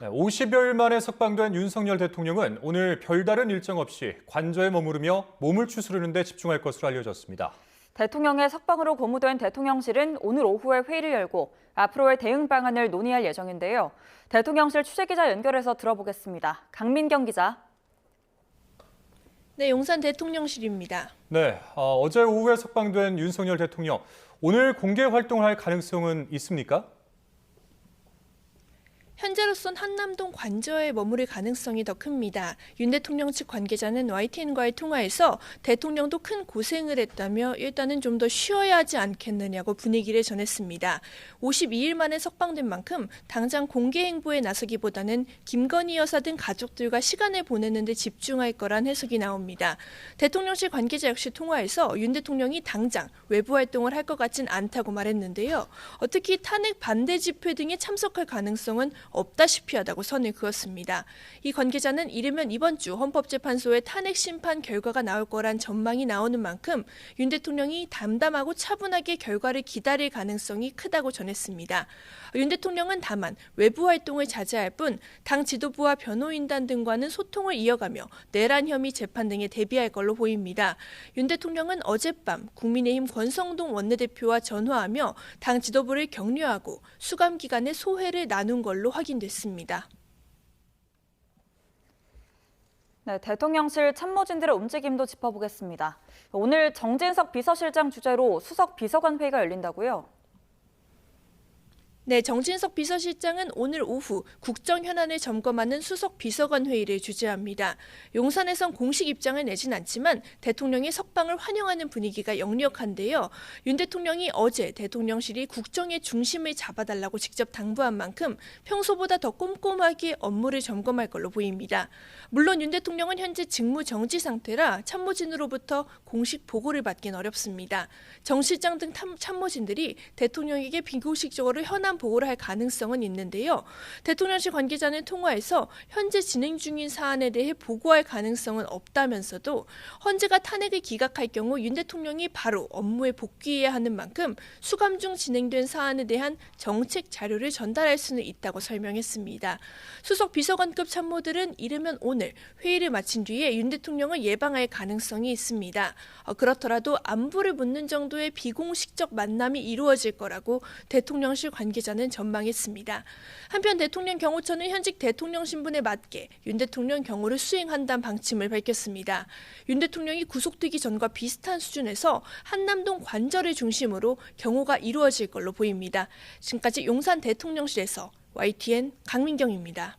네, 50여일 만에 석방된 윤석열 대통령은 오늘 별다른 일정 없이 관저에 머무르며 몸을 추스르는 데 집중할 것으로 알려졌습니다. 대통령의 석방으로 고무된 대통령실은 오늘 오후에 회의를 열고 앞으로의 대응 방안을 논의할 예정인데요. 대통령실 취재기자 연결해서 들어보겠습니다. 강민경 기자. 네, 용산 대통령실입니다. 네, 어제 오후에 석방된 윤석열 대통령, 오늘 공개 활동을 할 가능성은 있습니까? 현재로선 한남동 관저에 머무를 가능성이 더 큽니다. 윤 대통령 측 관계자는 YTN과의 통화에서 대통령도 큰 고생을 했다며 일단은 좀 더 쉬어야 하지 않겠느냐고 분위기를 전했습니다. 52일 만에 석방된 만큼 당장 공개 행보에 나서기보다는 김건희 여사 등 가족들과 시간을 보내는 데 집중할 거란 해석이 나옵니다. 대통령실 관계자 역시 통화에서 윤 대통령이 당장 외부 활동을 할 것 같진 않다고 말했는데요. 특히 탄핵 반대 집회 등에 참석할 가능성은 없다시피 하다고 선을 그었습니다. 이 관계자는 이르면 이번 주 헌법재판소의 탄핵 심판 결과가 나올 거란 전망이 나오는 만큼 윤 대통령이 담담하고 차분하게 결과를 기다릴 가능성이 크다고 전했습니다. 윤 대통령은 다만 외부 활동을 자제할 뿐 당 지도부와 변호인단 등과는 소통을 이어가며 내란 혐의 재판 등에 대비할 걸로 보입니다. 윤 대통령은 어젯밤 국민의힘 권성동 원내대표와 전화하며 당 지도부를 격려하고 수감 기간의 소회를 나눈 걸로 확인됐습니다. 네, 대통령실 참모진들의 움직임도 짚어보겠습니다. 오늘 정진석 비서실장 주재로 수석 비서관 회의가 열린다고요? 네, 정진석 비서실장은 오늘 오후 국정 현안을 점검하는 수석 비서관 회의를 주재합니다. 용산에선 공식 입장을 내진 않지만 대통령의 석방을 환영하는 분위기가 역력한데요. 윤 대통령이 어제 대통령실이 국정의 중심을 잡아달라고 직접 당부한 만큼 평소보다 더 꼼꼼하게 업무를 점검할 걸로 보입니다. 물론 윤 대통령은 현재 직무 정지 상태라 참모진으로부터 공식 보고를 받긴 어렵습니다. 정 실장 등 참모진들이 대통령에게 비공식적으로 현안 보고를 할 가능성은 있는데요. 대통령실 관계자는 통화에서 현재 진행 중인 사안에 대해 보고할 가능성은 없다면서도 헌재가 탄핵을 기각할 경우 윤 대통령이 바로 업무에 복귀해야 하는 만큼 수감 중 진행된 사안에 대한 정책 자료를 전달할 수는 있다고 설명했습니다. 수석 비서관급 참모들은 이르면 오늘 회의를 마친 뒤에 윤 대통령을 예방할 가능성이 있습니다. 그렇더라도 안부를 묻는 정도의 비공식적 만남이 이루어질 거라고 대통령실 관계자는 전망했습니다. 한편 대통령 경호처는 현직 대통령 신분에 맞게 윤 대통령 경호를 수행한다는 방침을 밝혔습니다. 윤 대통령이 구속되기 전과 비슷한 수준에서 한남동 관저를 중심으로 경호가 이루어질 걸로 보입니다. 지금까지 용산 대통령실에서 YTN 강민경입니다.